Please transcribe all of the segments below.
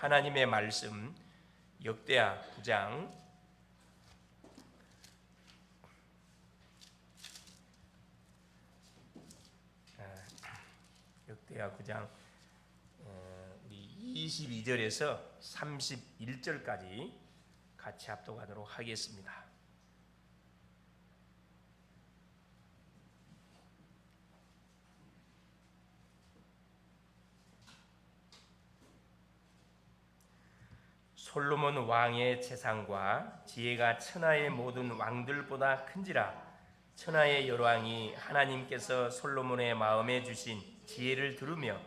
하나님의 말씀 역대하 9장 역대하 9장 우리 22절에서 31절까지 같이 합독하도록 하겠습니다. 솔로몬 왕의 재산과 지혜가 천하의 모든 왕들보다 큰지라. 천하의 열왕이 하나님께서 솔로몬의 마음에 주신 지혜를 들으며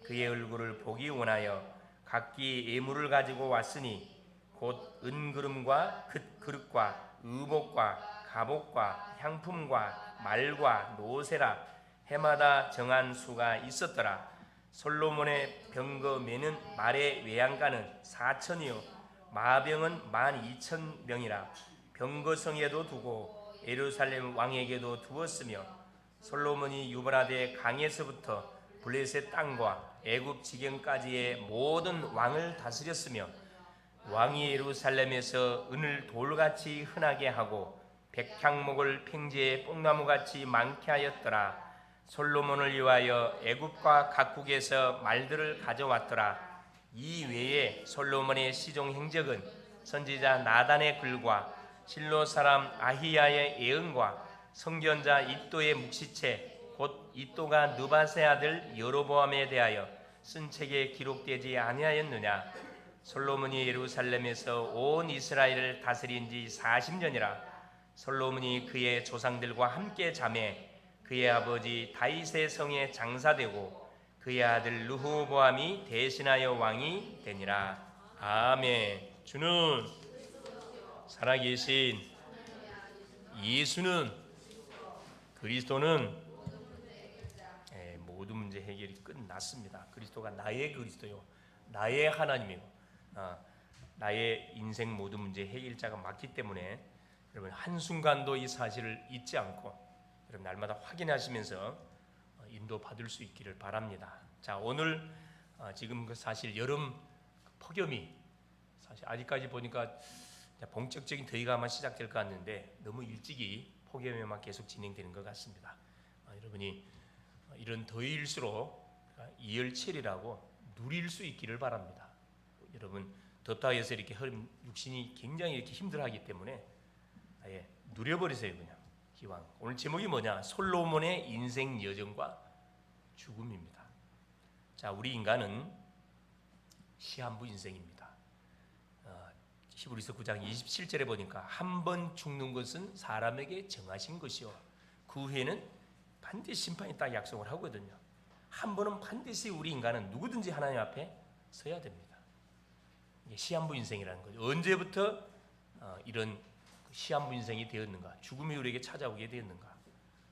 그의 얼굴을 보기 원하여 각기 예물을 가지고 왔으니 곧 은그릇과 그릇과 의복과 갑옷과 향품과 말과 노새라. 해마다 정한 수가 있었더라. 솔로몬의 병거 매는 말의 외양간은 4천이요 마병은 12,000명이라. 병거성에도 두고 예루살렘 왕에게도 두었으며 솔로몬이 유브라데 강에서부터 블레셋 땅과 애굽 지경까지의 모든 왕을 다스렸으며 왕이 예루살렘에서 은을 돌같이 흔하게 하고 백향목을 팽지에 뽕나무같이 많게 하였더라. 솔로몬을 위하여 애굽과 각국에서 말들을 가져왔더라. 이 외에 솔로몬의 시종 행적은 선지자 나단의 글과 실로 사람 아히야의 예언과 선견자 이도의 묵시체 곧 이도가 느밧의 아들 여로보암에 대하여 쓴 책에 기록되지 아니하였느냐. 솔로몬이 예루살렘에서 온 이스라엘을 다스린 지 40년이라. 솔로몬이 그의 조상들과 함께 자매 그의 아버지 다윗의 성에 장사되고 그의 아들 르호보암이 대신하여 왕이 되니라. 아멘. 주는 살아계신 예수는 그리스도는 모든 문제 해결이 끝났습니다. 그리스도가 나의 그리스도요 나의 하나님이고 나의 인생 모든 문제 해결자가 맞기 때문에 여러분 한순간도 이 사실을 잊지 않고 여러분 날마다 확인하시면서 인도받을 수 있기를 바랍니다. 자, 오늘 지금 그 사실 여름 폭염이 사실 아직까지 보니까 본격적인 더위가 아마 시작될 것 같는데 너무 일찍이 폭염에만 계속 진행되는 것 같습니다. 여러분이 이런 더위일수록 이열치열이라고 누릴 수 있기를 바랍니다. 여러분 덥다 해서 이렇게 육신이 굉장히 이렇게 힘들어하기 때문에 아예 누려버리세요. 그냥 기왕. 오늘 제목이 뭐냐? 솔로몬의 인생 여정과 죽음입니다. 자, 우리 인간은 시한부 인생입니다. 히브리서 9장 27절에 보니까 한 번 죽는 것은 사람에게 정하신 것이요 그 후에는 반드시 심판이 딱 약속을 하거든요. 한 번은 반드시 우리 인간은 누구든지 하나님 앞에 서야 됩니다. 이게 시한부 인생이라는 거죠. 언제부터 이런 시한부 인생이 되었는가? 죽음이 우리에게 찾아오게 되었는가?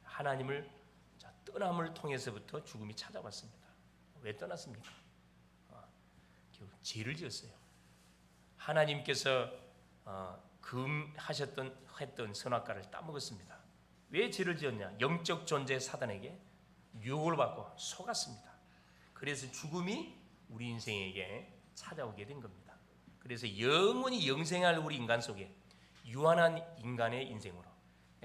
하나님을 떠남을 통해서부터 죽음이 찾아왔습니다. 왜 떠났습니까? 죄를 지었어요. 하나님께서 금했던 선악과를 따먹었습니다. 왜 죄를 지었냐? 영적 존재 사단에게 유혹을 받고 속았습니다. 그래서 죽음이 우리 인생에게 찾아오게 된 겁니다. 그래서 영원히 영생할 우리 인간 속에 유한한 인간의 인생으로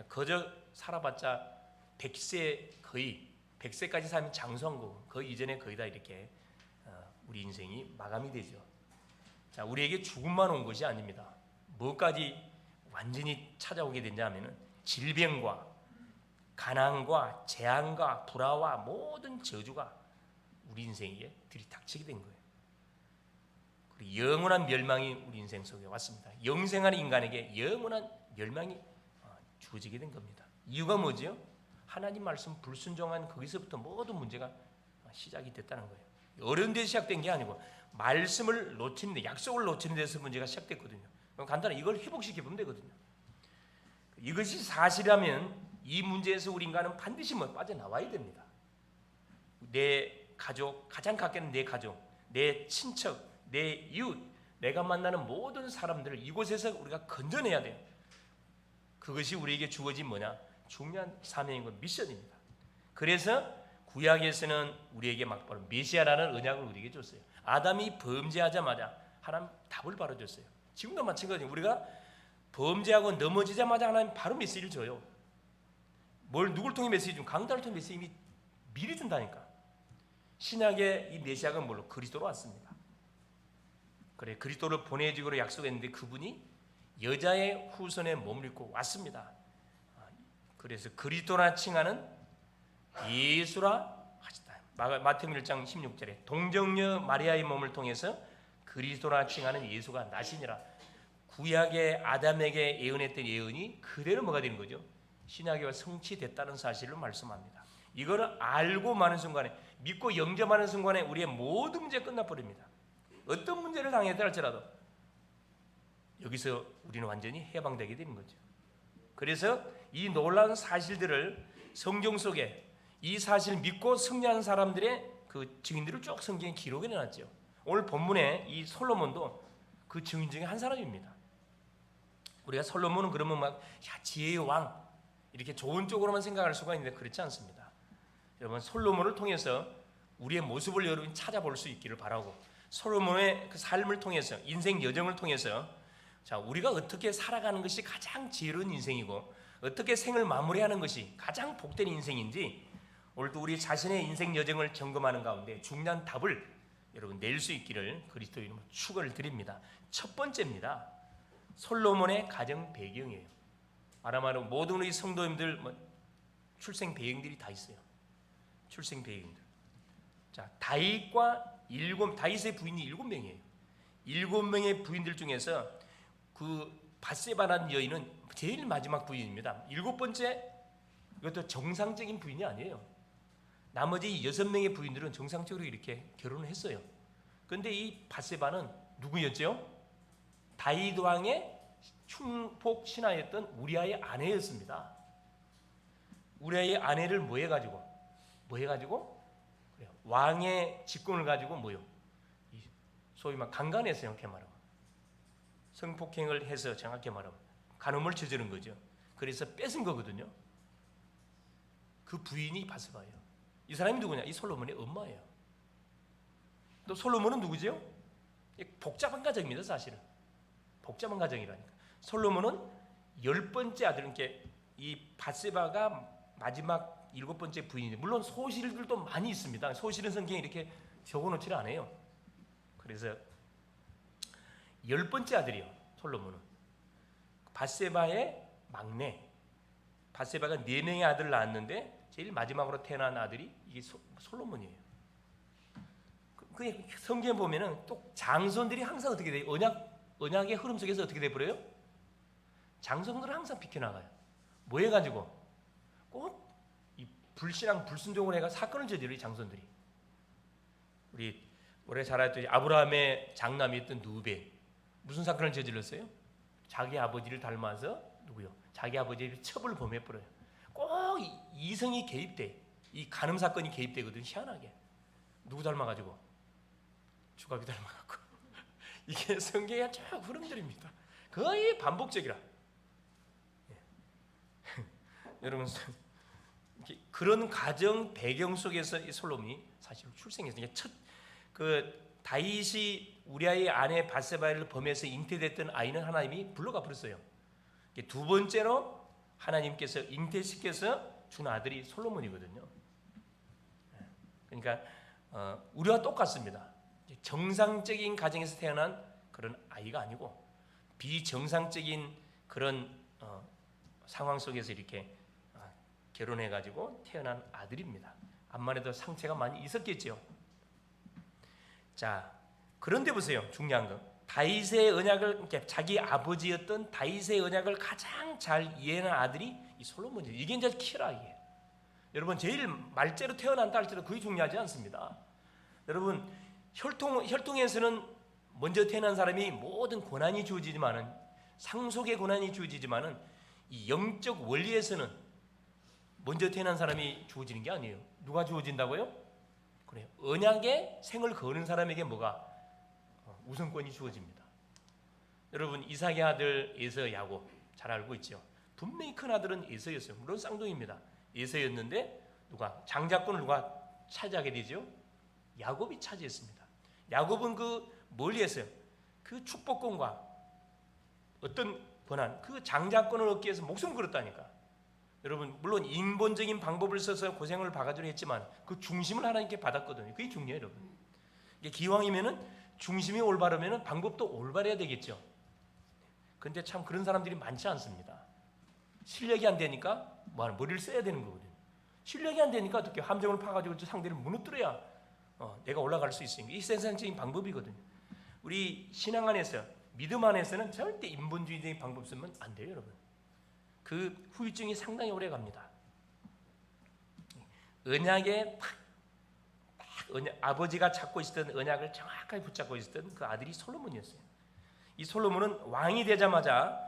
거저 살아봤자 100세 거의 100세까지 살면 장수한 거고 그 이전에 거의 다 이렇게 우리 인생이 마감이 되죠. 자, 우리에게 죽음만 온 것이 아닙니다. 뭐까지 완전히 찾아오게 되냐면은 질병과 가난과 재앙과 불화와 모든 저주가 우리 인생에 들이닥치게 된 거예요. 그리고 영원한 멸망이 우리 인생 속에 왔습니다. 영생하는 인간에게 영원한 멸망이 주어지게 된 겁니다. 이유가 뭐죠? 하나님 말씀 불순종한 거기서부터 모든 문제가 시작이 됐다는 거예요. 어려운 데서 시작된 게 아니고 말씀을 놓치는 데, 약속을 놓치는 데서 문제가 시작됐거든요. 그럼 간단히 이걸 회복시켜 보면 되거든요. 이것이 사실이라면 이 문제에서 우리 인간은 반드시 빠져나와야 됩니다. 내 가족, 가장 가까운 내 가족, 내 친척, 내 이웃, 내가 만나는 모든 사람들을 이곳에서 우리가 건져내야 돼요. 그것이 우리에게 주어진 뭐냐? 중요한 사명이고 미션입니다. 그래서 구약에서는 우리에게 막 바로 메시아라는 언약을 우리에게 줬어요. 아담이 범죄하자마자 하나님 답을 바로 줬어요. 지금도 마찬가지예요. 우리가 범죄하고 넘어지자마자 하나님 바로 메시지를 줘요. 누굴 통해 메시지 준? 강단을 통해 메시지 이미 미리 준다니까. 신약의 이 메시아가 뭘로? 그리스도로 왔습니다. 그래, 그리스도를 보내주기로 약속했는데 그분이 여자의 후손에 몸을 입고 왔습니다. 그래서 그리스도라 칭하는 예수라 하시다. 마태복음 1장 16절에 동정녀 마리아의 몸을 통해서 그리스도라 칭하는 예수가 나시니라. 구약의 아담에게 예언했던 예언이 그대로 뭐가 되는 거죠? 신약에 성취됐다는 사실을 말씀합니다. 이거를 알고 마는 순간에, 믿고 영접하는 순간에 우리의 모든 문제가 끝나버립니다. 어떤 문제를 당했다 할지라도 여기서 우리는 완전히 해방되게 되는 거죠. 그래서 이 놀라운 사실들을 성경 속에 이 사실을 믿고 승리하는 사람들의 그 증인들을 쭉 성경에 기록해 놨죠. 오늘 본문에 이 솔로몬도 그 증인 중에 한 사람입니다. 우리가 솔로몬은 그러면 막 지혜의 왕 이렇게 좋은 쪽으로만 생각할 수가 있는데 그렇지 않습니다. 여러분, 솔로몬을 통해서 우리의 모습을 여러분 찾아볼 수 있기를 바라고, 솔로몬의 그 삶을 통해서, 인생 여정을 통해서 자, 우리가 어떻게 살아가는 것이 가장 지혜로운 인생이고 어떻게 생을 마무리하는 것이 가장 복된 인생인지 오늘도 우리 자신의 인생 여정을 점검하는 가운데 중요한 답을 여러분 낼 수 있기를 그리스도 이름으로 축원을 드립니다. 첫 번째입니다. 솔로몬의 가정 배경이에요. 말하자면 모든 우리 성도님들 출생 배경들이 다 있어요. 출생 배경들. 자, 다윗의 부인이 7명이에요. 7명의 부인들 중에서 그 밧세바라는 여인은 제일 마지막 부인입니다. 7번째, 이것도 정상적인 부인이 아니에요. 나머지 6명의 부인들은 정상적으로 이렇게 결혼을 했어요. 그런데 이 밧세바는 누구였죠? 다윗 왕의 충복 신하였던 우리아의 아내였습니다. 우리아의 아내를 뭐 해가지고 왕의 직권을 가지고 소위 막 강간했어요. 이렇게 말하면 성폭행을 해서 정확히 말하면 간음을 저지른 거죠. 그래서 뺏은 거거든요. 그 부인이 밧세바예요. 이 사람이 누구냐? 이 솔로몬의 엄마예요. 또 솔로몬은 누구죠? 복잡한 가정입니다. 사실은 복잡한 가정이라니까. 솔로몬은 10번째 아들인께 이 밧세바가 마지막 7번째 부인인데, 물론 소실들도 많이 있습니다. 소실은 성경에 이렇게 적어놓지를 않아요. 그래서 10번째 아들이요. 솔로몬은 밧세바의 막내. 밧세바가 4명의 아들을 낳았는데 제일 마지막으로 태어난 아들이 이게 솔로몬이에요. 그 성경에 보면은 또 장손들이 항상 어떻게 돼요? 언약의 흐름 속에서 어떻게 돼 버려요? 장손들은 항상 비켜나가요. 뭐 해가지고 꼭 이 불신앙 불순종을 해가 사건을 저지르는 장손들이. 우리 올해 잘 알던 아브라함의 장남이었던 누베, 무슨 사건을 저질렀어요? 자기 아버지를 닮아서 자기 아버지를 첩을 범해버려요. 꼭 이성이 개입돼. 이 간음 사건이 개입되거든. 희한하게. 누구 닮아가지고? 주갑이 닮아갖고. 이게 성경의 쭉 흐름들입니다. 거의 반복적이라. 여러분, 그런 가정 배경 속에서 이 솔로몬이 사실 출생했어요. 다윗이 우리아의 아내 밧세바를 범해서 잉태됐던 아이는 하나님이 불러가 버렸어요. 두 번째로 하나님께서 잉태시켜서 준 아들이 솔로몬이거든요. 그러니까 우리와 똑같습니다. 정상적인 가정에서 태어난 그런 아이가 아니고 비정상적인 그런 상황 속에서 이렇게 결혼해가지고 태어난 아들입니다. 암만 해도 상처가 많이 있었겠죠. 자, 그런데 보세요. 중요한 거. 다윗의 언약을, 자기 아버지였던 다윗의 언약을 가장 잘 이해하는 아들이 이 솔로몬이에요. 이게 이제 키라 이게. 여러분, 제일 말째로 태어난다 할지라도 그게 중요하지 않습니다. 여러분, 혈통에서는 먼저 태어난 사람이 모든 고난이 주어지지만은, 상속의 고난이 주어지지만은, 이 영적 원리에서는 먼저 태어난 사람이 주어지는 게 아니에요. 누가 주어진다고요? 그래요. 언약에 생을 거는 사람에게 뭐가 우선권이 주어집니다. 여러분, 이삭의 아들 에서, 야곱 잘 알고 있죠. 분명히 큰 아들은 에서였어요. 물론 쌍둥이입니다. 에서였는데 장자권을 누가 차지하게 되죠? 야곱이 차지했습니다. 야곱은 그 멀리 했어요. 그 축복권과 어떤 권한, 그 장자권을 얻기 위해서 목숨을 걸었다니까. 여러분 물론 인본적인 방법을 써서 고생을 바가지로 했지만 그 중심을 하나님께 받았거든요. 그게 중요해요, 여러분. 이게 기왕이면은 중심이 올바르면은 방법도 올바르야 되겠죠. 근데 참 그런 사람들이 많지 않습니다. 실력이 안 되니까 머리를 써야 되는 거거든요. 실력이 안 되니까 어떻게 함정을 파가지고 상대를 무너뜨려야 내가 올라갈 수 있으니까. 이 세상적인 방법이거든요. 우리 신앙 안에서, 믿음 안에서는 절대 인본주의적인 방법 쓰면 안 돼요, 여러분. 그 후유증이 상당히 오래 갑니다. 언약에 아버지가 잡고 있었던 언약을 정확하게 붙잡고 있었던 그 아들이 솔로몬이었어요. 이 솔로몬은 왕이 되자마자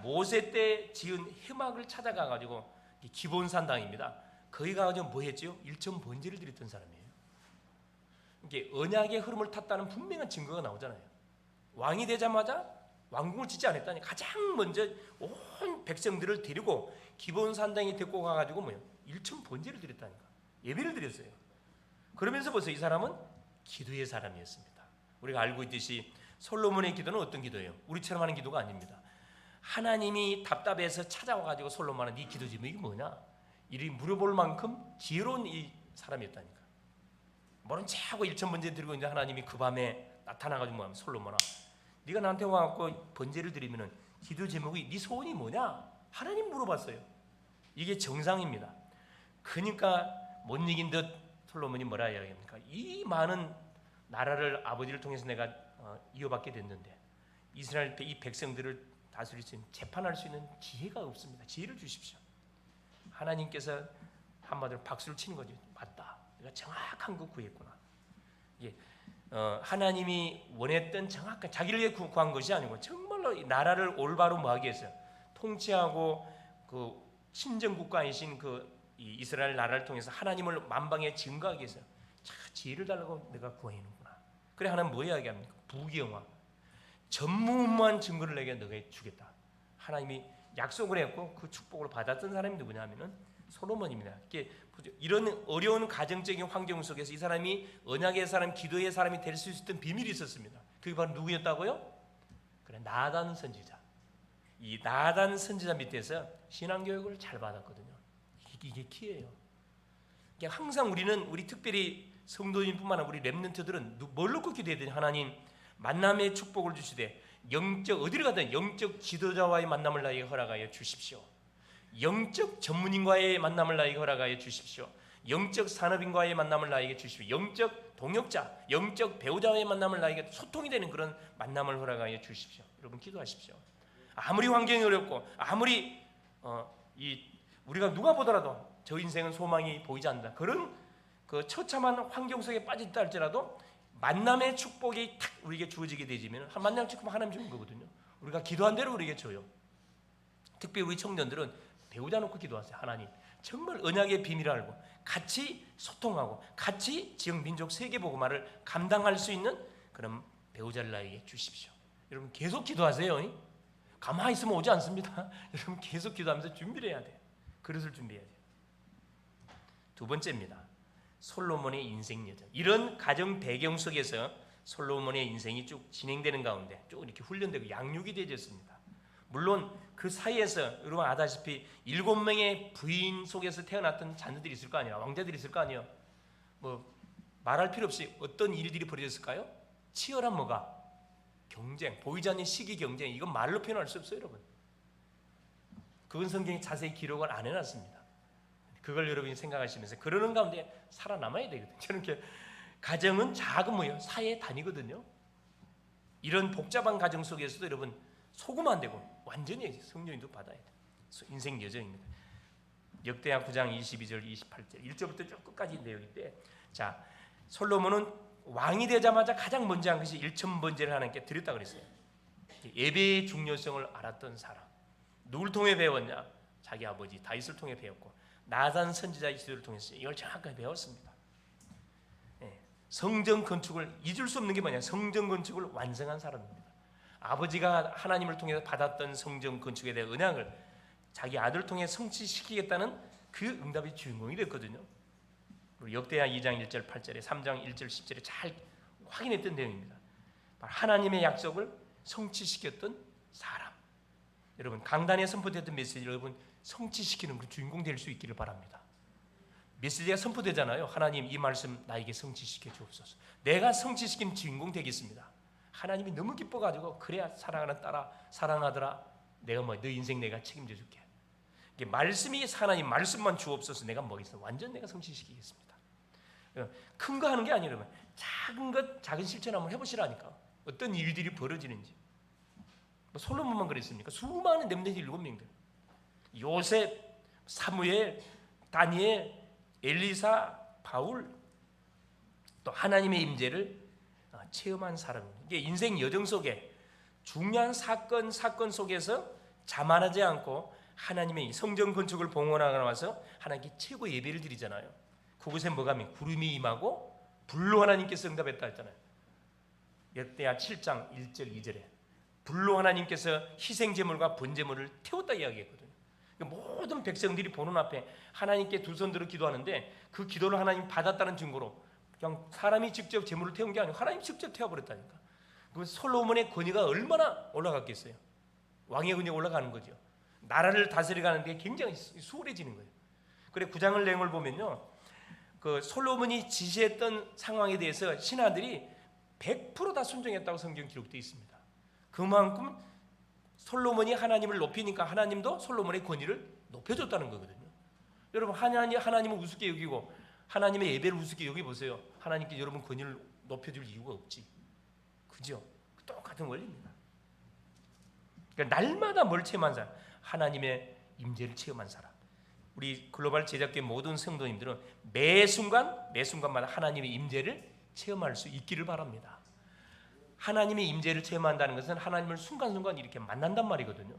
모세 때 지은 해막을 찾아가 가지고 기본 산당입니다. 거기 가가지고 뭐 했죠? 일천 번제를 드렸던 사람이에요. 이게 언약의 흐름을 탔다는 분명한 증거가 나오잖아요. 왕이 되자마자 왕궁을 짓지 않았다니, 가장 먼저 온 백성들을 데리고 기본 산당에 데리고 가가지고 일천 번제를 드렸다니까. 예배를 드렸어요. 그러면서 벌써 이 사람은 기도의 사람이었습니다. 우리가 알고 있듯이 솔로몬의 기도는 어떤 기도예요? 우리처럼 하는 기도가 아닙니다. 하나님이 답답해서 찾아와가지고 솔로몬아, 네 기도 제목이 뭐냐? 이리 물어볼 만큼 지혜로운 이 사람이었다니까. 모른 척하고 일천 번제 드리고 있는데 하나님이 그 밤에 나타나가지고 뭐하면, 솔로몬아, 네가 나한테 와갖고 번제를 드리면은 기도 제목이 네 소원이 뭐냐? 하나님 물어봤어요. 이게 정상입니다. 그러니까 못 이긴 듯 솔로몬이 뭐라 이야기합니까? 이 많은 나라를 아버지를 통해서 내가 이어받게 됐는데 이스라엘 이 백성들을 다스릴 수 있는, 재판할 수 있는 지혜가 없습니다. 지혜를 주십시오. 하나님께서 한마디로 박수를 치는 거죠. 맞다, 내가 정확한 거 구했구나. 예, 하나님이 원했던 정확한, 자기를 위해 구한 것이 아니고 정말로 이 나라를 올바로 뭐하기 위해서 통치하고 그 친정 국가이신 이 이스라엘 나라를 통해서 하나님을 만방에 증거하기 위해서 지혜를 달라고 내가 구하는구나. 그래 하나님 뭐 이야기합니까? 부귀영화, 전무후무한 증거를 내게 너가 주겠다. 하나님이 약속을 했고 그 축복을 받았던 사람이 누구냐면은 솔로몬입니다. 이런 어려운 가정적인 환경 속에서 이 사람이 언약의 사람, 기도의 사람이 될 수 있었던 비밀이 있었습니다. 그게 바로 누구였다고요? 그래, 나단 선지자. 이 나단 선지자 밑에서 신앙교육을 잘 받았거든요. 이게 키예요. 항상 우리 특별히 성도님뿐만 아니라 우리 렘넌트들은 뭘 놓고 기도해야 되냐? 하나님 만남의 축복을 주시되 어디를 가든 영적 지도자와의 만남을 나에게 허락하여 주십시오. 영적 전문인과의 만남을 나에게 허락하여 주십시오. 영적 산업인과의 만남을 나에게 주십시오. 영적 동역자, 영적 배우자와의 만남을 나에게 소통이 되는 그런 만남을 허락하여 주십시오. 여러분 기도하십시오. 아무리 환경이 어렵고 아무리 우리가 누가 보더라도 저 인생은 소망이 보이지 않는다, 그런 그 처참한 환경 속에 빠졌다 할지라도 만남의 축복이 탁 우리에게 주어지게 되지면, 만남 축복 하나님 주는 거거든요. 우리가 기도한 대로 우리에게 줘요. 특별히 우리 청년들은 배우자 놓고 기도하세요. 하나님 정말 언약의 비밀을 알고 같이 소통하고 같이 지역 민족 세계 복음화를 감당할 수 있는 그런 배우자를 나에게 주십시오. 여러분 계속 기도하세요. 가만히 있으면 오지 않습니다. 여러분 계속 기도하면서 준비를 해야 돼요. 그릇을 준비해야 돼요. 두 번째입니다. 솔로몬의 인생 여정. 이런 가정 배경 속에서 솔로몬의 인생이 쭉 진행되는 가운데 쭉 이렇게 훈련되고 양육이 되어졌습니다. 물론 그 사이에서 여러분 아다시피 7명의 부인 속에서 태어났던 자녀들이 있을 거 아니에요. 왕자들이 있을 거 아니에요. 뭐 말할 필요 없이 어떤 일들이 벌어졌을까요? 치열한 경쟁, 보이지 않는 시기 경쟁. 이건 말로 표현할 수 없어요, 여러분. 그건 성경에 자세히 기록을 안 해놨습니다. 그걸 여러분이 생각하시면서 그러는 가운데 살아남아야 되거든요. 저는 가정은 작은 사회의 단위거든요. 이런 복잡한 가정 속에서도 여러분 속으면 안 되고 완전히 성령님도 받아야 돼요. 인생 여정입니다. 역대하 9장 22절 28절 1절부터 쭉 끝까지 내용인데, 솔로몬은 왕이 되자마자 가장 먼저 한 것이 일천번제를 하나님께 드렸다고 그랬어요. 예배의 중요성을 알았던 사람. 누굴 통해 배웠냐? 자기 아버지 다윗을 통해 배웠고 나단 선지자의 지도를 통해서 이걸 정확하게 배웠습니다. 성전 건축을 잊을 수 없는 게 뭐냐? 성전 건축을 완성한 사람입니다. 아버지가 하나님을 통해서 받았던 성전 건축에 대한 언약을 자기 아들을 통해 성취시키겠다는 그 응답의 주인공이 됐거든요. 역대하 2장 1절 8절에 3장 1절 10절에 잘 확인했던 내용입니다. 하나님의 약속을 성취시켰던 사람. 여러분 강단에 선포됐던 메시지 여러분 성취시키는 그 주인공 될 수 있기를 바랍니다. 메시지가 선포되잖아요. 하나님 이 말씀 나에게 성취시켜 주옵소서. 내가 성취시킨 주인공 되겠습니다. 하나님이 너무 기뻐가지고 그래야 사랑하는 딸아 사랑하더라 내가 너 인생 내가 책임져 줄게. 이게 말씀이 하나님 말씀만 주옵소서. 내가 뭐겠어 완전 내가 성취시키겠습니다. 큰 거 하는 게 아니라 작은 것 작은 실천 한번 해보시라니까. 어떤 일들이 벌어지는지. 솔로몬만 그랬습니까? 수많은 렘넌트 7명들 요셉, 사무엘, 다니엘, 엘리사, 바울 또 하나님의 임재를 체험한 사람입니다. 이게 인생 여정 속에 중요한 사건 속에서 자만하지 않고 하나님의 성전 건축을 봉헌하고 나와서 하나님께 최고 예배를 드리잖아요. 그곳에 뭐가 구름이 임하고 불로 하나님께서 응답했다 했잖아요. 역대하 7장 1절 2절에 불로 하나님께서 희생제물과 번제물을 태웠다 이야기했거든요. 모든 백성들이 보는 앞에 하나님께 두 손 들어 기도하는데 그 기도를 하나님 받았다는 증거로 그냥 사람이 직접 제물을 태운 게 아니고 하나님 직접 태워버렸다니까. 그 솔로몬의 권위가 얼마나 올라갔겠어요. 왕의 권위가 올라가는 거죠. 나라를 다스려가는 게 굉장히 수월해지는 거예요. 그래 9장을 내용을 보면요, 그 솔로몬이 지시했던 상황에 대해서 신하들이 100% 다 순종했다고 성경 기록되어 있습니다. 그만큼 솔로몬이 하나님을 높이니까 하나님도 솔로몬의 권위를 높여줬다는 거거든요. 여러분 하나님을 우습게 여기고 하나님의 예배를 우습게 여기보세요. 하나님께 여러분 권위를 높여줄 이유가 없지. 그죠? 똑같은 원리입니다. 그러니까 날마다 뭘 체험한 사람? 하나님의 임재를 체험한 사람. 우리 글로벌 제작계 모든 성도님들은 매 순간마다 하나님의 임재를 체험할 수 있기를 바랍니다. 하나님의 임재를 체험한다는 것은 하나님을 순간순간 이렇게 만난단 말이거든요.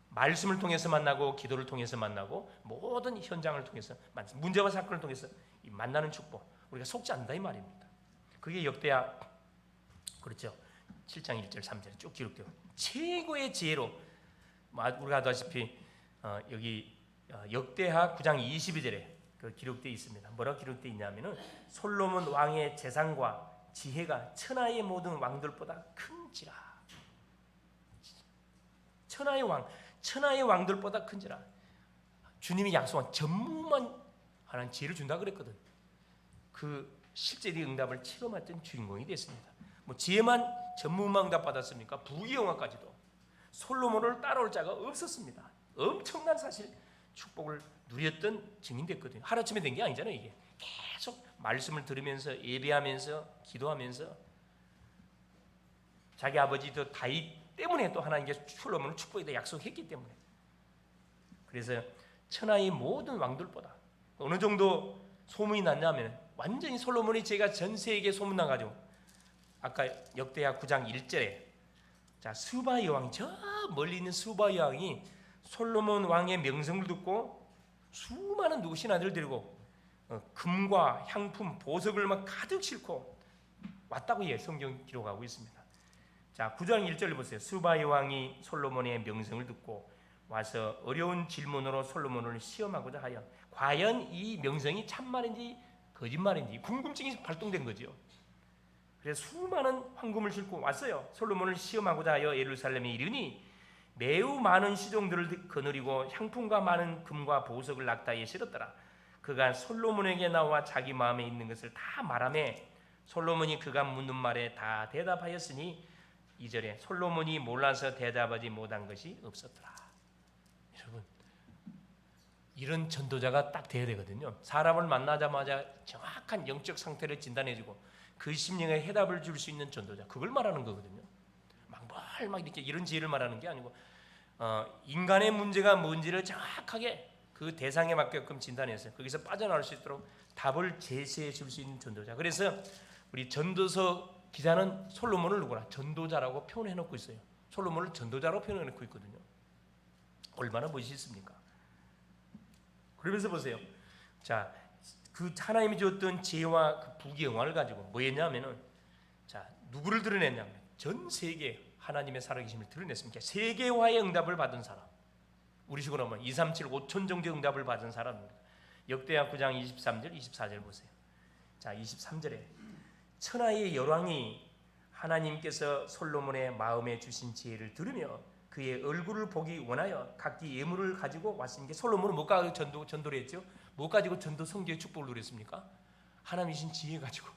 말씀을 통해서 만나고 기도를 통해서 만나고 모든 현장을 통해서 문제와 사건을 통해서 만나는 축복, 우리가 속지 않는다 이 말입니다. 그게 역대하 그렇죠. 7장 1절 3절에 쭉 기록되어 최고의 지혜로 우리가 아다시피 여기 역대하 9장 22절에 그 기록되어 있습니다. 뭐라고 기록되어 있냐면은 솔로몬 왕의 재산과 지혜가 천하의 모든 왕들보다 큰지라. 천하의 왕들보다 큰지라. 주님이 약속한 전무만 하는 지혜를 준다 그랬거든. 그 실제의 응답을 체험했던 주인공이 됐습니다. 뭐 지혜만 전무만 응답 받았습니까? 부귀영화까지도 솔로몬을 따라올 자가 없었습니다. 엄청난 사실 축복을 누렸던 증인됐거든요. 하루아침에 된 게 아니잖아요. 이게 계속 말씀을 들으면서 예배하면서 기도하면서 자기 아버지 다윗 때문에 또 하나님께서 솔로몬을 축복에다 약속했기 때문에. 그래서 천하의 모든 왕들보다 어느 정도 소문이 났냐면 완전히 솔로몬의 죄가 전 세계에 소문나가지고 아까 역대하 9장 1절에 자 스바 여왕 저 멀리 있는 스바 여왕이 솔로몬 왕의 명성을 듣고 수많은 신하들을 데리고 금과 향품, 보석을 막 가득 싣고 왔다고 성경 기록하고 있습니다. 자 9장 1절을 보세요. 스바 여왕이 솔로몬의 명성을 듣고 와서 어려운 질문으로 솔로몬을 시험하고자 하여 과연 이 명성이 참말인지 거짓말인지 궁금증이 발동된 거죠. 그래서 수많은 황금을 싣고 왔어요. 솔로몬을 시험하고자 하여 예루살렘에 이르니 매우 많은 시종들을 거느리고 향품과 많은 금과 보석을 낙타에 실었더라. 그가 솔로몬에게 나와 자기 마음에 있는 것을 다 말하며 솔로몬이 그가 묻는 말에 다 대답하였으니 2절에 솔로몬이 몰라서 대답하지 못한 것이 없었더라. 여러분 이런 전도자가 딱 돼야 되거든요. 사람을 만나자마자 정확한 영적 상태를 진단해주고 그 심령에 해답을 줄 수 있는 전도자, 그걸 말하는 거거든요. 막 이렇게 이런 지혜를 말하는 게 아니고 인간의 문제가 뭔지를 정확하게 그 대상에 맞게끔 진단해서 거기서 빠져나올 수 있도록 답을 제시해 줄 수 있는 전도자. 그래서 우리 전도서 기자는 솔로몬을 누구나 전도자라고 표현해 놓고 있어요. 솔로몬을 전도자로 표현해 놓고 있거든요. 얼마나 멋있습니까? 그러면서 보세요. 자, 그 하나님이 주었던 지혜와 그 부귀영화를 가지고 뭐였냐면은 자 누구를 드러냈냐면 전 세계 하나님의 살아계심을 드러냈습니다. 세계화의 응답을 받은 사람. 우리식으로 하면 2, 3, 7, 5천 정도의 응답을 받은 사람입니다. 역대하 9장 23절, 24절 보세요. 자, 23절에 천하의 열왕이 하나님께서 솔로몬의 마음에 주신 지혜를 들으며 그의 얼굴을 보기 원하여 각기 예물을 가지고 왔으니까 솔로몬은 못 가지고 전도를 했죠. 못 가지고 전도 성교의 축복을 누렸습니까? 하나님 주신 지혜 가지고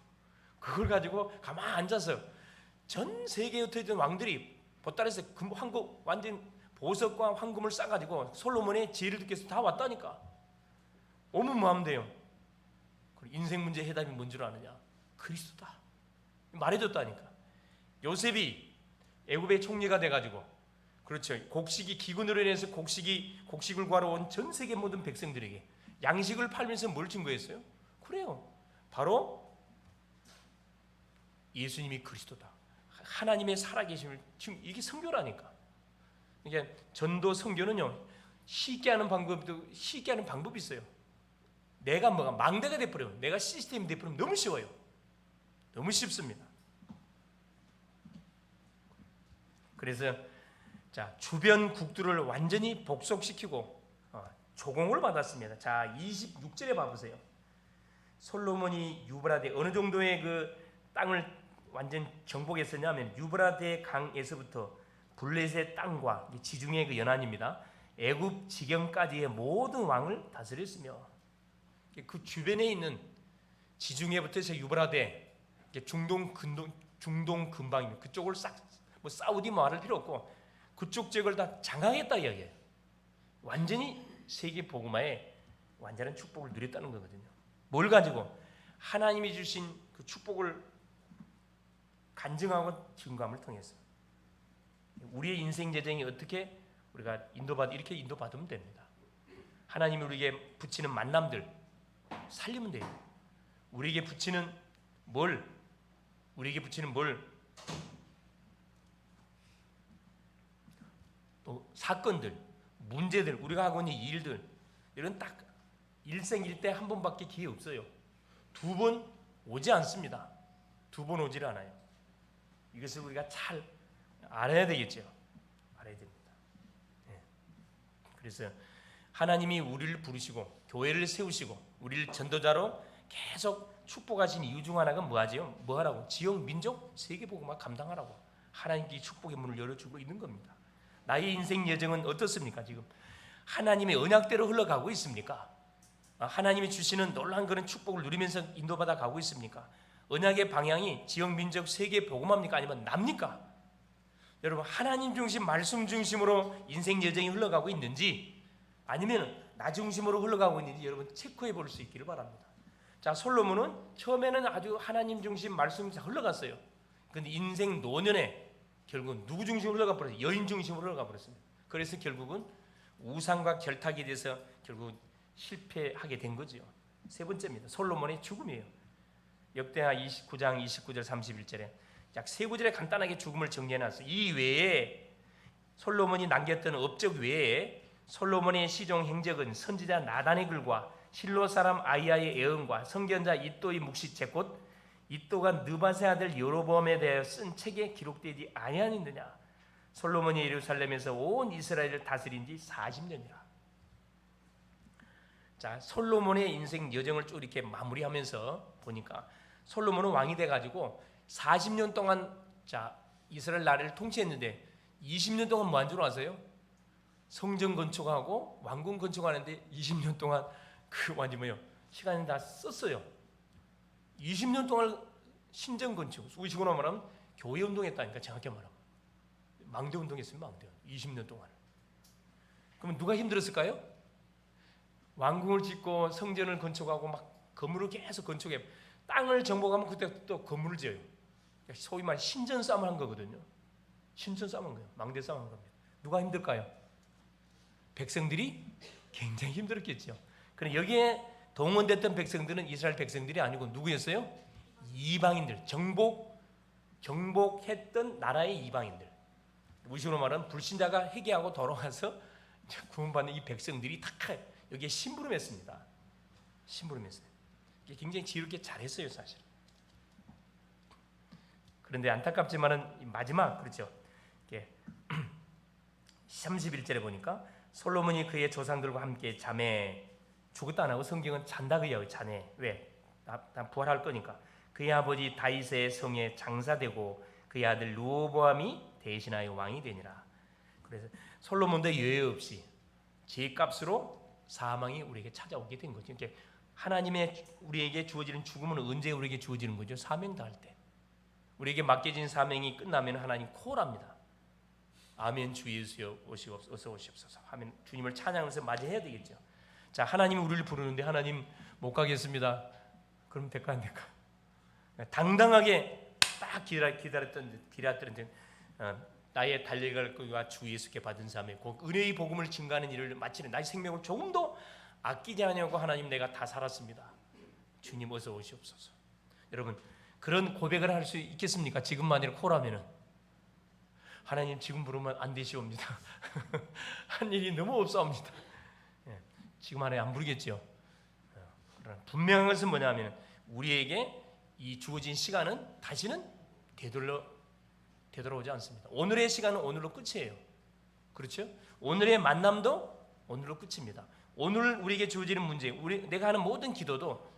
그걸 가지고 가만히 앉아서 전 세계에 흩어진 왕들이 보따리에서 황금 완전 보석과 황금을 싸가지고 솔로몬의 지혜를 듣기 위해서 다 왔다니까. 오면 뭐 하면 돼요? 인생 문제 해답이 뭔 줄 아느냐? 그리스도다. 말해줬다니까. 요셉이 애굽의 총리가 돼가지고 그렇죠. 곡식이 기근으로 인해서 곡식을 구하러 온 전 세계 모든 백성들에게 양식을 팔면서 뭘 증거했어요? 그래요. 바로 예수님이 그리스도다. 하나님의 살아계심을 지금 이게 선교라니까. 이게 전도 선교는요 쉽게 하는 방법이 있어요. 내가 망대가 돼버려요. 내가 시스템이 돼버리면 너무 쉬워요. 너무 쉽습니다. 그래서 자 주변 국들을 완전히 복속시키고 조공을 받았습니다. 자 26절에 봐보세요. 솔로몬이 유브라데 어느 정도의 그 땅을 완전 정복했었냐면 유브라데 강에서부터 블레셋 땅과 지중해 그 연안입니다. 애굽 지경까지의 모든 왕을 다스렸으며 그 주변에 있는 지중해부터 해서 유브라데 중동 근방입니다. 그쪽을 뭐 사우디 말할 필요 없고 그쪽 지역을 다 장악했다 이야기예요. 완전히 세계 복음화에 완전한 축복을 누렸다는 거거든요. 뭘 가지고? 하나님이 주신 그 축복을 간증하고 증거함을 통해서 우리의 인생 재정이 어떻게 우리가 이렇게 인도받으면 됩니다. 하나님이 우리에게 붙이는 만남들 살리면 돼요. 우리에게 붙이는 뭘? 또 사건들, 문제들, 우리가 하고 있는 일들 이런 딱 일생일 때 한 번밖에 기회 없어요. 두 번 오지 않습니다. 두 번 오질 않아요. 이것을 우리가 잘 알아야 되겠죠. 알아야 됩니다. 그래서 하나님이 우리를 부르시고 교회를 세우시고 우리를 전도자로 계속 축복하신 이유 중 하나가 뭐하라고? 지역, 민족, 세계복음화 감당하라고 하나님께 축복의 문을 열어주고 있는 겁니다. 나의 인생 여정은 어떻습니까? 지금 하나님의 언약대로 흘러가고 있습니까? 하나님이 주시는 놀라운 그런 축복을 누리면서 인도받아 가고 있습니까? 언약의 방향이 지역, 민족, 세계 복음합니까? 아니면 납니까? 여러분 하나님 중심, 말씀 중심으로 인생 여정이 흘러가고 있는지 아니면 나 중심으로 흘러가고 있는지 여러분 체크해 볼 수 있기를 바랍니다. 자 솔로몬은 처음에는 아주 하나님 중심, 말씀 중심 흘러갔어요. 그런데 인생 노년에 결국은 누구 중심으로 흘러가 버렸어요? 여인 중심으로 흘러가 버렸습니다. 그래서 결국은 우상과 결탁이 돼서 결국 실패하게 된 거죠. 세 번째입니다. 솔로몬의 죽음이에요. 역대하 29장 29절 31절에 약 세 구절에 간단하게 죽음을 정리해놨어요. 이 외에 솔로몬이 남겼던 업적 외에 솔로몬의 시종 행적은 선지자 나단의 글과 실로 사람 아이야의 예언과 선견자 이또의 묵시책 곧 이또가 느바세 아들 여로보암에 대하여 쓴 책에 기록되지 아니하느냐. 솔로몬이 예루살렘에서 온 이스라엘을 다스린 지 40년이라. 자, 솔로몬의 인생 여정을 쭉 이렇게 마무리하면서 보니까 솔로몬은 왕이 돼가지고 40년 동안 자 이스라엘 나라를 통치했는데 20년 동안 뭐 한 줄 아세요? 성전 건축하고 왕궁 건축하는데 20년 동안 그 완전 시간을 다 썼어요. 20년 동안 신전 건축, 우시고나 말하면 교회 운동했다니까. 정확히 말하면 망대 운동했으면 망대 20년 동안. 그러면 누가 힘들었을까요? 왕궁을 짓고 성전을 건축하고 막 건물을 계속 건축해 땅을 정복하면 그때 또 건물을 지어요. 소위 말 신전 싸움을 한 거거든요. 신전 싸움을 한 거예요. 망대 싸움을 한 겁니다. 누가 힘들까요? 백성들이 굉장히 힘들었겠죠. 그런데 여기에 동원됐던 백성들은 이스라엘 백성들이 아니고 누구였어요? 이방인들, 정복했던 나라의 이방인들. 우리식으로 말하면 불신자가 회개하고 돌아와서 구원받는 이 백성들이 다 여기에 심부름했습니다. 심부름했어요. 굉장히 지혜롭게 잘했어요, 사실. 그런데 안타깝지만은 마지막 그렇죠. 31절에 보니까 솔로몬이 그의 조상들과 함께 잠에 죽었다 안 하고 성경은 잔다 그래요. 자네 왜? 나 부활할 거니까. 그의 아버지 다윗의 성에 장사되고 그의 아들 르호보암이 대신하여 왕이 되니라. 그래서 솔로몬도 예외 없이 죄값으로 사망이 우리에게 찾아오게 된 거죠. 이렇게 하나님의 우리에게 주어지는 죽음은 언제 우리에게 주어지는 거죠? 사명 다할 때. 우리에게 맡겨진 사명이 끝나면 하나님 콜합니다. 아멘 주 예수여 어서 오시옵소서 하면 주님을 찬양하면서 맞이해야 되겠죠. 자, 하나님이 우리를 부르는데 하나님 못 가겠습니다. 그럼 될까 안 될까? 당당하게 딱 기다렸던 나의 달려갈 것과 주 예수께 받은 삶에 그 은혜의 복음을 증가하는 일을 마치는 나의 생명을 조금 더 아끼지 않냐고 하나님 내가 다 살았습니다. 주님 어서 오시옵소서. 여러분 그런 고백을 할 수 있겠습니까? 지금만이라 콜하면은 하나님 지금 부르면 안 되시옵니다. 한 일이 너무 없사옵니다. 지금 안에 안 부르겠죠. 그러나 분명한 것은 뭐냐면 우리에게 이 주어진 시간은 다시는 되돌아오지 않습니다. 오늘의 시간은 오늘로 끝이에요. 그렇죠? 오늘의 만남도 오늘로 끝입니다. 오늘 우리에게 주어지는 문제, 내가 하는 모든 기도도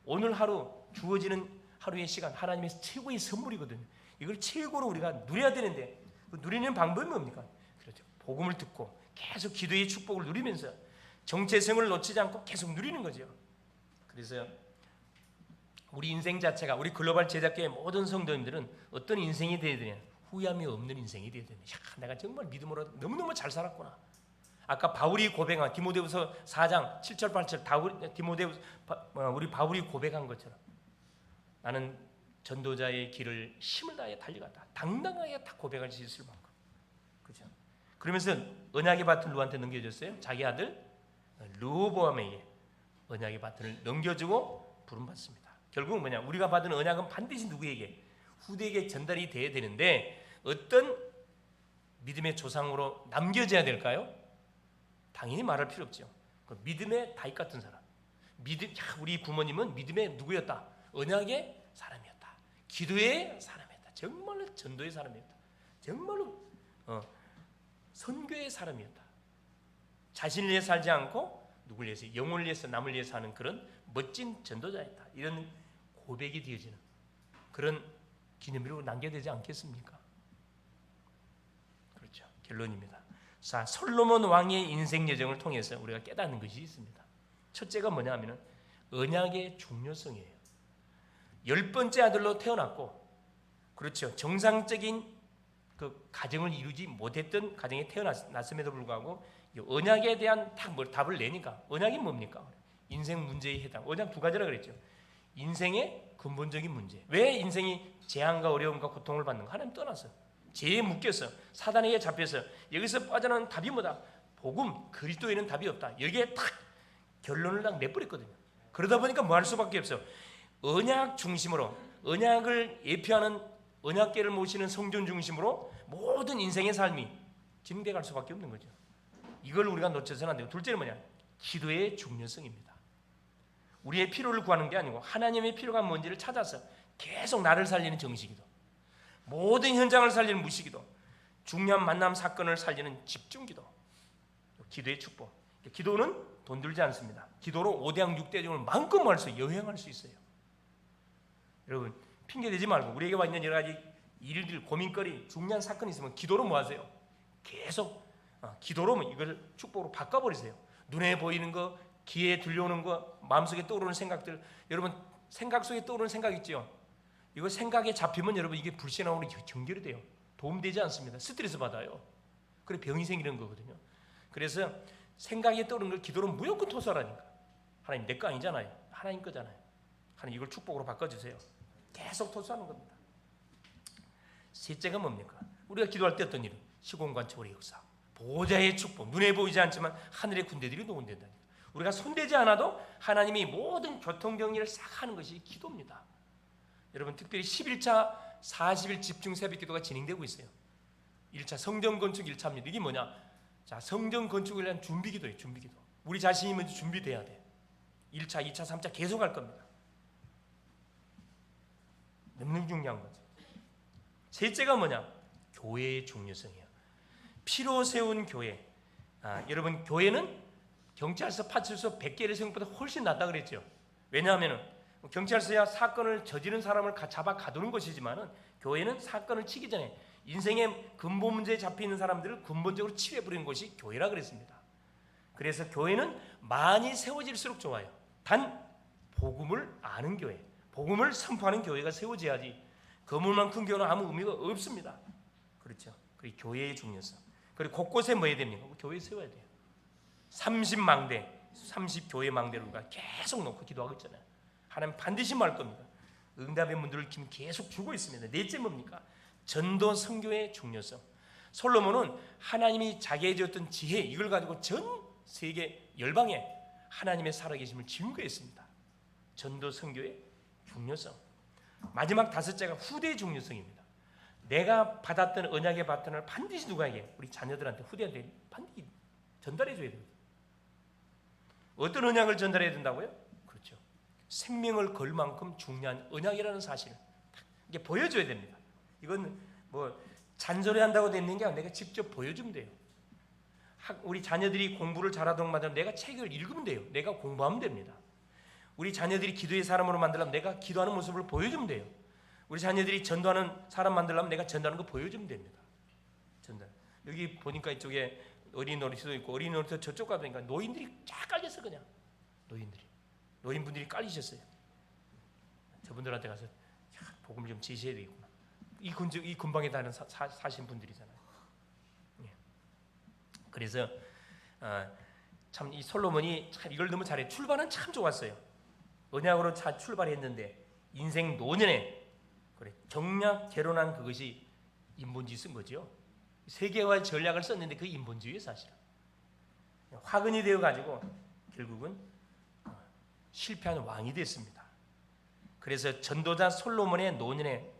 오늘 하루 주어지는 하루의 시간 하나님의 최고의 선물이거든요. 이걸 최고로 우리가 누려야 되는데 그 누리는 방법이 뭡니까? 그렇죠. 복음을 듣고 계속 기도의 축복을 누리면서 정체성을 놓치지 않고 계속 누리는 거죠. 그래서 우리 인생 자체가 우리 글로벌 제작교회 모든 성도님들은 어떤 인생이 되어야 되냐? 후회함이 없는 인생이 되어야 되냐? 내가 정말 믿음으로 너무너무 잘 살았구나. 아까 바울이 고백한 디모데후서 4장 7절 8절 디모데후서 우리 바울이 고백한 것처럼 나는 전도자의 길을 힘을 다해 달려갔다. 당당하게 다 고백할 수 있을 만큼. 그죠? 그러면서 언약의 밭을 누구한테 넘겨줬어요? 자기 아들 르호보암에게 언약의 밭을 넘겨주고 부름받습니다. 결국은 뭐냐? 우리가 받은 언약은 반드시 누구에게? 후대에게 전달이 돼야 되는데 어떤 믿음의 조상으로 남겨져야 될까요? 당연히 말할 필요 없죠. 그 믿음의 다윗 같은 사람. 우리 부모님은 믿음의 누구였다? 언약의 사람이었다. 기도의 사람이었다. 정말로 전도의 사람이었다. 정말로 선교의 사람이었다. 자신을 위해 살지 않고 누굴 위해서 영혼을 위해서 남을 위해서 하는 그런 멋진 전도자였다. 이런 고백이 되어지는 그런 기념비로 남겨되지 않겠습니까? 그렇죠. 결론입니다. 자, 솔로몬 왕의 인생 여정을 통해서 우리가 깨닫는 것이 있습니다. 첫째가 뭐냐 하면은 언약의 중요성이에요. 10번째 아들로 태어났고, 그렇죠. 정상적인 그 가정을 이루지 못했던 가정에 태어났음에도 불구하고 언약에 대한 답을 내니까 언약이 뭡니까? 인생 문제에 해당. 언약 두 가지라 그랬죠. 인생의 근본적인 문제. 왜 인생이 재앙과 어려움과 고통을 받는가? 하나님 떠나서 죄에 묶여서 사단에게 잡혀서 여기서 빠져나오는 답이 뭐다? 복음, 그리스도에는 답이 없다. 여기에 딱 결론을 딱 내버렸거든요. 그러다 보니까 뭐 할 수밖에 없어. 언약 중심으로 언약을 예표하는 언약궤를 모시는 성전 중심으로 모든 인생의 삶이 진행돼 갈 수밖에 없는 거죠. 이걸 우리가 놓쳐서는 안 되고, 둘째는 뭐냐? 기도의 중요성입니다. 우리의 필요를 구하는 게 아니고 하나님의 필요가 뭔지를 찾아서 계속 나를 살리는 정식기도, 모든 현장을 살리는 무시기도, 중요한 만남 사건을 살리는 집중기도, 기도의 축복. 기도는 돈 들지 않습니다. 기도로 5대양 6대중을 마음껏 할 수, 여행할 수 있어요. 여러분 핑계 대지 말고 우리에게 와 있는 여러 가지 일들, 고민거리, 중요한 사건이 있으면 기도로 뭐 하세요? 계속 기도로 이걸 축복으로 바꿔버리세요. 눈에 보이는 거, 귀에 들려오는 거, 마음속에 떠오르는 생각들, 여러분 생각 속에 떠오르는 생각 있죠? 이거 생각에 잡히면 여러분 이게 불신앙으로 연결이 돼요. 도움되지 않습니다. 스트레스 받아요. 그래 병이 생기는 거거든요. 그래서 생각에 떠오르는 걸 기도로 무조건 토설하니까 하나님 내 거 아니잖아요. 하나님 거잖아요. 하나님 이걸 축복으로 바꿔주세요. 계속 토설하는 겁니다. 셋째가 뭡니까? 우리가 기도할 때 어떤 일은 시공간 초월의 역사, 보호자의 축복, 눈에 보이지 않지만 하늘의 군대들이 동원된다니까. 우리가 손대지 않아도 하나님이 모든 교통정리를 싹 하는 것이 기도입니다. 여러분 특별히 11차 40일 집중 새벽 기도가 진행되고 있어요. 1차 성전 건축 1차입니다. 이게 뭐냐? 자, 성전 건축을 위한 준비기도예요. 준비기도. 우리 자신이 먼저 준비돼야 돼. 1차, 2차, 3차 계속 할 겁니다. 너무 중요한 거죠. 셋째가 뭐냐? 교회의 중요성이에요. 피로 세운 교회. 여러분 교회는 경찰서, 파출소, 100개의 성보다 훨씬 낫다 그랬죠. 왜냐하면 경찰서야 사건을 저지른 사람을 잡아 가두는 것이지만은 교회는 사건을 치기 전에 인생의 근본 문제에 잡혀 있는 사람들을 근본적으로 치유해 버리는 것이 교회라 그랬습니다. 그래서 교회는 많이 세워질수록 좋아요. 단 복음을 아는 교회, 복음을 선포하는 교회가 세워져야지 건물만 큰 교회는 아무 의미가 없습니다. 그렇죠? 그리고 교회의 중요성. 그리고 곳곳에 뭐 해야 됩니까? 교회 세워야 돼요. 30망대, 30교회 망대를 우리가 계속 놓고 기도하고 있잖아요. 하나님 반드시 말 겁니다. 응답의 문들을 계속 주고 있습니다. 넷째 뭡니까? 전도 선교의 중요성. 솔로몬은 하나님이 자기에게 주었던 지혜, 이걸 가지고 전 세계 열방에 하나님의 살아계심을 증거했습니다. 전도 선교의 중요성. 마지막 다섯째가 후대의 중요성입니다. 내가 받았던 언약의 바톤을 반드시 누구에게? 우리 자녀들한테, 후대한테 반드시 전달해 줘야 됩니다. 어떤 언약을 전달해야 된다고요? 그렇죠. 생명을 걸 만큼 중요한 언약이라는 사실을 이게 보여줘야 됩니다. 이건 뭐 잔소리한다고 되는 게 아니라 내가 직접 보여주면 돼요. 우리 자녀들이 공부를 잘하도록 만들면 내가 책을 읽으면 돼요. 내가 공부하면 됩니다. 우리 자녀들이 기도의 사람으로 만들려면 내가 기도하는 모습을 보여주면 돼요. 우리 자녀들이 전도하는 사람 만들려면 내가 전도하는 거 보여주면 됩니다. 전도. 여기 보니까 이쪽에 어린이 놀이터도 있고, 어린이 놀이터 저쪽 가보니까 노인들이 쫙 깔렸어. 그냥 노인분들이 깔리셨어요. 저분들한테 가서 복음을 좀 제시해야 되겠구나. 이 근방에 사신 분들이잖아요. 예. 그래서 참 이 솔로몬이 참 이걸 너무 잘해. 출발은 참 좋았어요. 언약으로 잘 출발했는데 인생 노년에 그래 정략 결혼한 그것이 인본주의 쓴 거죠. 세계화 전략을 썼는데 그 인본주의의 사실. 화근이 되어 가지고 결국은 실패한 왕이 됐습니다. 그래서 전도자 솔로몬의 노년에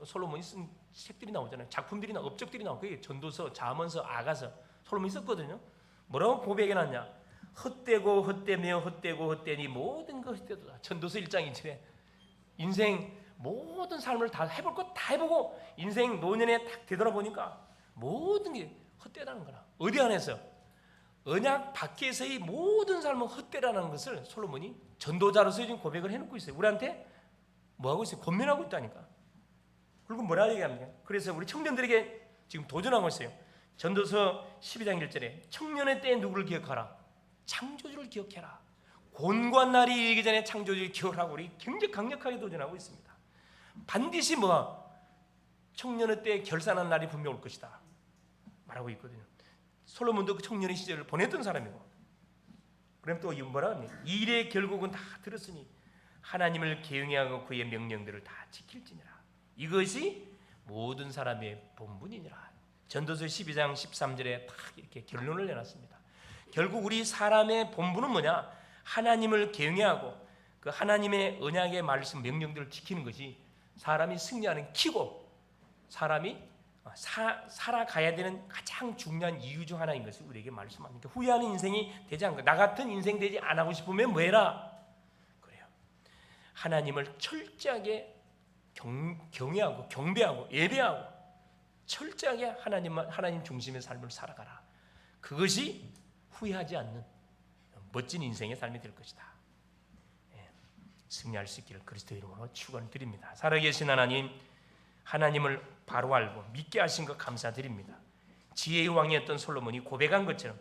솔로몬이 쓴 책들이 나오잖아요. 작품들이나 업적들이 나오고 그게 전도서, 잠언서, 아가서 솔로몬이 썼거든요. 뭐라고 고백해 놨냐? 헛되고 헛되며 헛되고 헛되니 모든 것 헛되도다. 전도서 1장 1절에 인생 모든 삶을 다 해볼 것 다 해보고 인생 노년에 딱 되돌아보니까 모든 게 헛되다는 거라. 어디 안에서? 언약 밖에서의 모든 삶은 헛되라는 것을 솔로몬이 전도자로서 지금 고백을 해놓고 있어요. 우리한테 뭐하고 있어요? 권면하고 있다니까. 그리고 뭐라 얘기합니까? 그래서 우리 청년들에게 지금 도전하고 있어요. 전도서 12장 1절에 청년의 때에 누구를 기억하라? 창조주를 기억해라. 곤고한 날이 이르기 전에 창조주를 기억하라고 우리 굉장히 강력하게 도전하고 있습니다. 반드시 청년의 때에 결산한 날이 분명 올 것이다 말하고 있거든요. 솔로몬도 그 청년의 시절을 보냈던 사람이고, 그럼 또 뭐라 합니까? 일의 결국은 다 들었으니 하나님을 계응하고 그의 명령들을 다 지킬지니라. 이것이 모든 사람의 본분이니라. 전도서 12장 13절에 딱 이렇게 결론을 내놨습니다. 결국 우리 사람의 본분은 뭐냐? 하나님을 계응하고 그 하나님의 언약의 말씀 명령들을 지키는 것이 사람이 승리하는 키고 사람이 살아가야 되는 가장 중요한 이유 중 하나인 것을 우리에게 말씀합니다. 후회하는 인생이 되지 않고 나 같은 인생 되지 안 하고 싶으면 뭐 해라? 그래요. 하나님을 철저하게 경외하고 경배하고 예배하고 철저하게 하나님 중심의 삶을 살아가라. 그것이 후회하지 않는 멋진 인생의 삶이 될 것이다. 승리할 수 있기를 그리스도의 이름으로 축원드립니다. 살아계신 하나님, 하나님을 바로 알고 믿게 하신 것 감사드립니다. 지혜의 왕이었던 솔로몬이 고백한 것처럼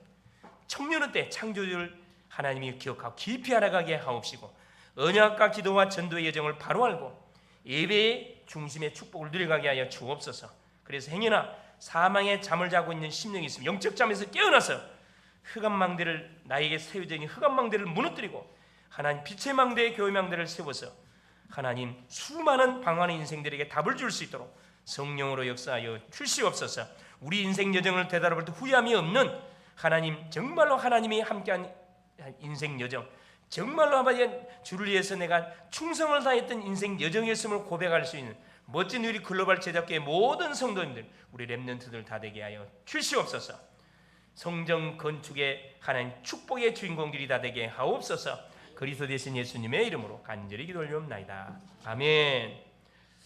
청년의 때 창조주를 하나님이 기억하고 깊이 알아가게 하옵시고 언약과 기도와 전도의 여정을 바로 알고 예배의 중심의 축복을 누려가게 하여 주옵소서. 그래서 행여나 사망의 잠을 자고 있는 심령이 있으면 영적 잠에서 깨어나서 흑암망대를 나에게 세워져 있는 흑암망대를 무너뜨리고 하나님 빛의 망대의 교회 망대를 세워서 하나님 수많은 방황하는 인생들에게 답을 줄 수 있도록 성령으로 역사하여 주시옵소서. 우리 인생 여정을 되돌아볼 때 후회함이 없는 하나님, 정말로 하나님이 함께한 인생 여정, 정말로 주를 위해서 내가 충성을 다했던 인생 여정이었음을 고백할 수 있는 멋진 우리 글로벌 제작계의 모든 성도님들, 우리 렘넌트들 다 되게 하여 주시옵소서. 성전 건축의 하나님 축복의 주인공들이 다 되게 하옵소서. 그리스도 되신 예수님의 이름으로 간절히 기도 올리옵나이다. 아멘.